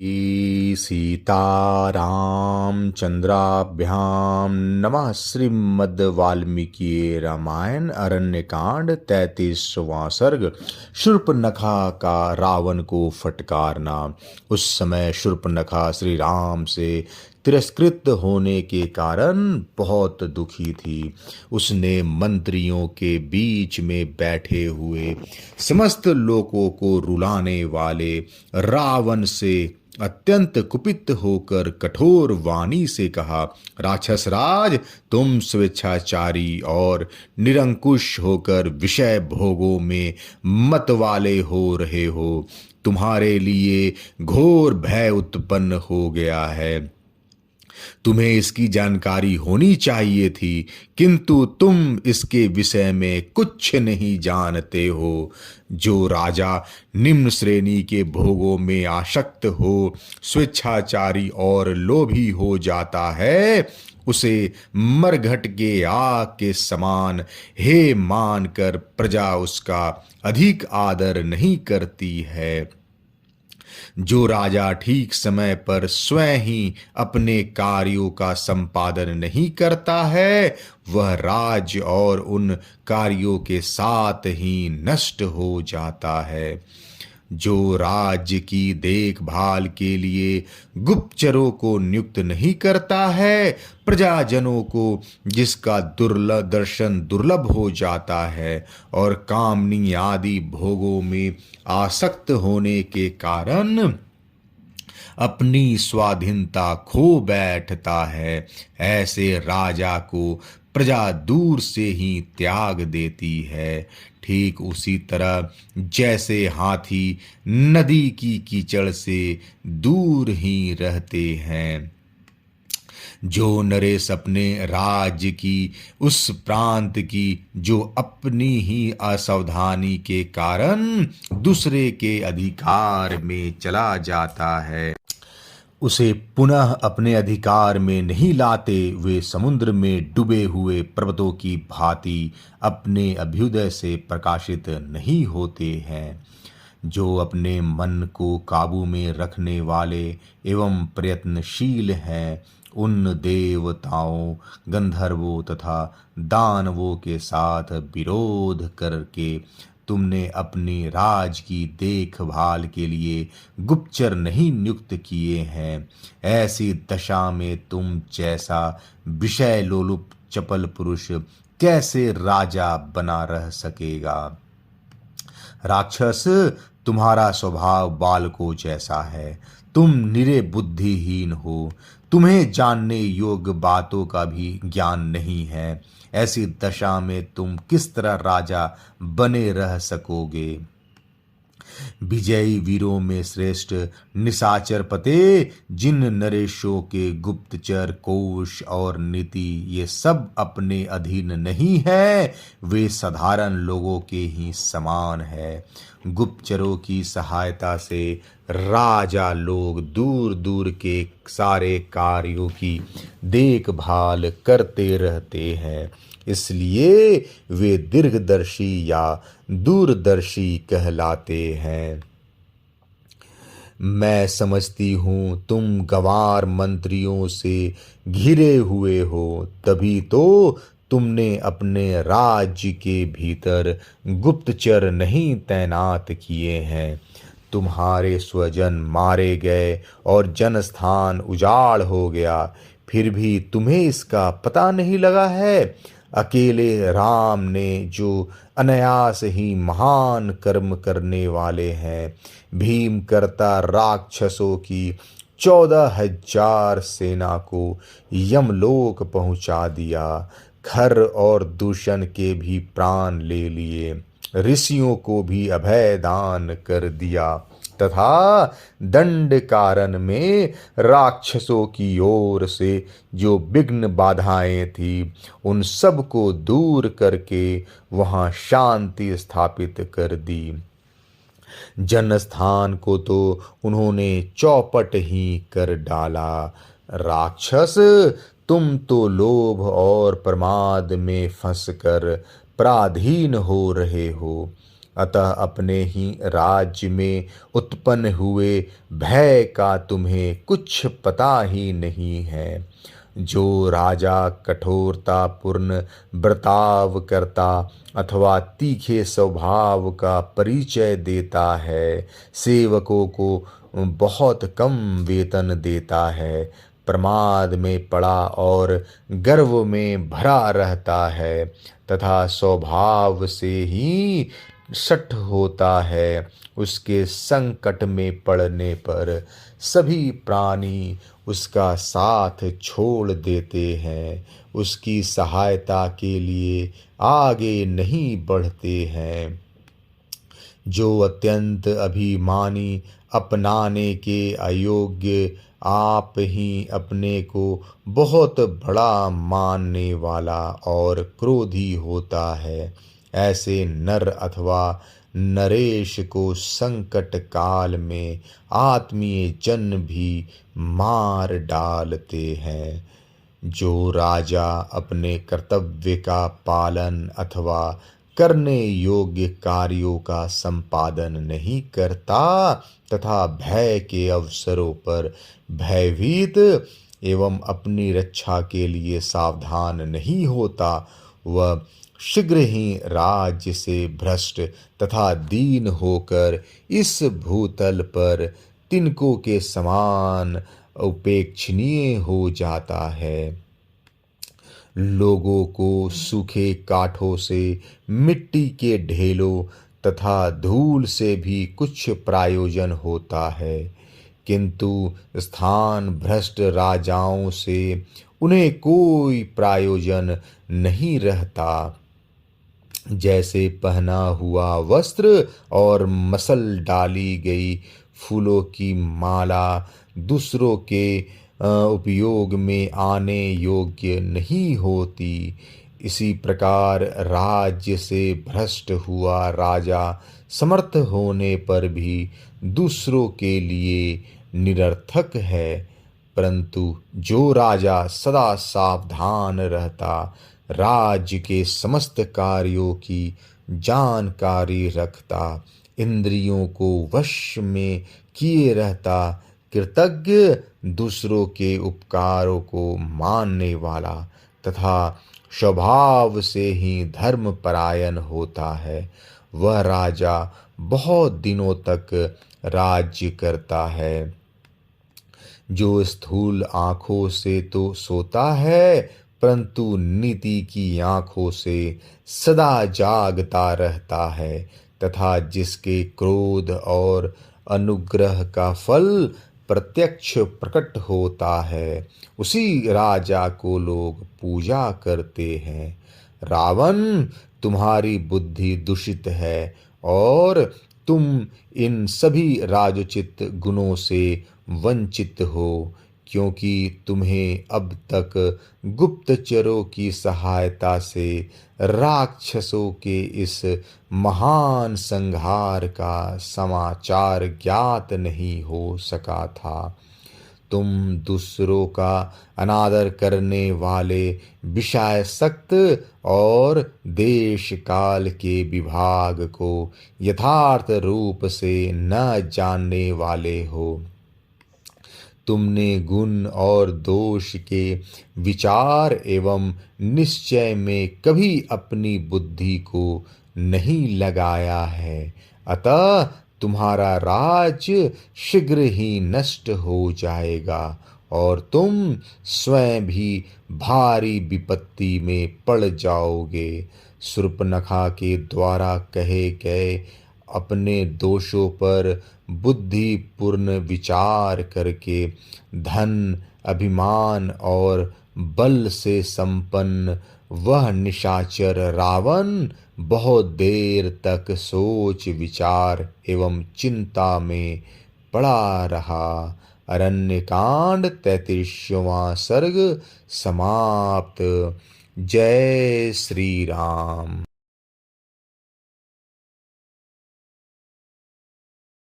सीतारामचंद्राभ्यां नमः। श्रीमद् वाल्मीकि रामायण अरण्यकांड 33वां सर्ग। शूर्पनखा का रावण को फटकारना। उस समय शूर्पनखा श्री राम से तिरस्कृत होने के कारण बहुत दुखी थी। उसने मंत्रियों के बीच में बैठे हुए समस्त लोगों को रुलाने वाले रावण से अत्यंत कुपित होकर कठोर वाणी से कहा, राक्षस राज, तुम स्वेच्छाचारी और निरंकुश होकर विषय भोगों में मत वाले हो रहे हो। तुम्हारे लिए घोर भय उत्पन्न हो गया है। तुम्हें इसकी जानकारी होनी चाहिए थी, किंतु तुम इसके विषय में कुछ नहीं जानते हो। जो राजा निम्न श्रेणी के भोगों में आसक्त हो, स्वेच्छाचारी और लोभी हो जाता है, उसे मरघट के आग के समान हे मानकर प्रजा उसका अधिक आदर नहीं करती है। जो राजा ठीक समय पर स्वयं ही अपने कार्यों का संपादन नहीं करता है, वह राज्य और उन कार्यों के साथ ही नष्ट हो जाता है। जो राज्य की देखभाल के लिए गुप्तचरों को नियुक्त नहीं करता है, प्रजाजनों को जिसका दुर्लभ दर्शन दुर्लभ हो जाता है और कामनी आदि भोगों में आसक्त होने के कारण अपनी स्वाधीनता खो बैठता है, ऐसे राजा को प्रजा दूर से ही त्याग देती है। ठीक उसी तरह जैसे हाथी नदी की कीचड़ से दूर ही रहते हैं। जो नरेश अपने राज्य की उस प्रांत की जो अपनी ही असावधानी के कारण दूसरे के अधिकार में चला जाता है, उसे पुनः अपने अधिकार में नहीं लाते, वे समुद्र में डूबे हुए पर्वतों की भांति अपने अभ्युदय से प्रकाशित नहीं होते हैं। जो अपने मन को काबू में रखने वाले एवं प्रयत्नशील हैं, उन देवताओं, गंधर्वों तथा दानवों के साथ विरोध करके तुमने अपनी राज की देखभाल के लिए गुप्तचर नहीं नियुक्त किए हैं। ऐसी दशा में तुम जैसा विषय लोलुप चपल पुरुष कैसे राजा बना रह सकेगा। राक्षस, तुम्हारा स्वभाव बालकों जैसा है। तुम निरे बुद्धिहीन हो, तुम्हें जानने योग्य बातों का भी ज्ञान नहीं है। ऐसी दशा में तुम किस तरह राजा बने रह सकोगे। विजयी वीरों में श्रेष्ठ निशाचर पते, जिन नरेशों के गुप्तचर, कोश और नीति ये सब अपने अधीन नहीं है, वे साधारण लोगों के ही समान है। गुप्तचरों की सहायता से राजा लोग दूर दूर के सारे कार्यों की देखभाल करते रहते हैं, इसलिए वे दीर्घदर्शी या दूरदर्शी कहलाते हैं। मैं समझती हूँ तुम गंवार मंत्रियों से घिरे हुए हो, तभी तो तुमने अपने राज्य के भीतर गुप्तचर नहीं तैनात किए हैं। तुम्हारे स्वजन मारे गए और जनस्थान उजाड़ हो गया, फिर भी तुम्हें इसका पता नहीं लगा है। अकेले राम ने जो अनायास ही महान कर्म करने वाले हैं, भीम करता राक्षसों की 14,000 सेना को यमलोक पहुंचा दिया, खर और दूषण के भी प्राण ले लिए, ऋषियों को भी अभय दान कर दिया तथा दंड कारण में राक्षसों की ओर से जो विघ्न बाधाएं थी, उन सब को दूर करके वहां शांति स्थापित कर दी। जनस्थान को तो उन्होंने चौपट ही कर डाला। राक्षस, तुम तो लोभ और प्रमाद में फंसकर पराधीन हो रहे हो। अतः अपने ही राज्य में उत्पन्न हुए भय का तुम्हें कुछ पता ही नहीं है। जो राजा कठोरतापूर्ण बर्ताव करता अथवा तीखे स्वभाव का परिचय देता है, सेवकों को बहुत कम वेतन देता है, प्रमाद में पड़ा और गर्व में भरा रहता है तथा स्वभाव से ही शठ होता है, उसके संकट में पड़ने पर सभी प्राणी उसका साथ छोड़ देते हैं, उसकी सहायता के लिए आगे नहीं बढ़ते हैं। जो अत्यंत अभिमानी, अपनाने के अयोग्य, आप ही अपने को बहुत बड़ा मानने वाला और क्रोधी होता है, ऐसे नर अथवा नरेश को संकट काल में आत्मीय जन भी मार डालते हैं। जो राजा अपने कर्तव्य का पालन अथवा करने योग्य कार्यों का संपादन नहीं करता तथा भय के अवसरों पर भयभीत एवं अपनी रक्षा के लिए सावधान नहीं होता, वह शीघ्र ही राज्य से भ्रष्ट तथा दीन होकर इस भूतल पर तिनकों के समान उपेक्षणीय हो जाता है। लोगों को सूखे काठों से, मिट्टी के ढेलों तथा धूल से भी कुछ प्रयोजन होता है, किंतु स्थान भ्रष्ट राजाओं से उन्हें कोई प्रयोजन नहीं रहता। जैसे पहना हुआ वस्त्र और मसल डाली गई फूलों की माला दूसरों के उपयोग में आने योग्य नहीं होती, इसी प्रकार राज्य से भ्रष्ट हुआ राजा समर्थ होने पर भी दूसरों के लिए निरर्थक है। परंतु जो राजा सदा सावधान रहता, राज्य के समस्त कार्यों की जानकारी रखता, इंद्रियों को वश में किए रहता, कृतज्ञ, दूसरों के उपकारों को मानने वाला तथा स्वभाव से ही धर्मपरायण होता है, वह राजा बहुत दिनों तक राज्य करता है। जो स्थूल आँखों से तो सोता है, परंतु नीति की आँखों से सदा जागता रहता है, तथा जिसके क्रोध और अनुग्रह का फल प्रत्यक्ष प्रकट होता है, उसी राजा को लोग पूजा करते हैं। रावण, तुम्हारी बुद्धि दूषित है और तुम इन सभी राजोचित गुणों से वंचित हो, क्योंकि तुम्हें अब तक गुप्तचरों की सहायता से राक्षसों के इस महान संहार का समाचार ज्ञात नहीं हो सका था। तुम दूसरों का अनादर करने वाले, विषयासक्त और देश काल के विभाग को यथार्थ रूप से न जानने वाले हो। तुमने गुण और दोष के विचार एवं निश्चय में कभी अपनी बुद्धि को नहीं लगाया है, अतः तुम्हारा राज्य शीघ्र ही नष्ट हो जाएगा और तुम स्वयं भी भारी विपत्ति में पड़ जाओगे। शूर्पणखा के द्वारा कहे गए अपने दोषों पर बुद्धिपूर्ण विचार करके धन, अभिमान और बल से संपन्न वह निशाचर रावण बहुत देर तक सोच विचार एवं चिंता में पड़ा रहा। अरण्यकांड 33वां सर्ग समाप्त। जय श्री राम।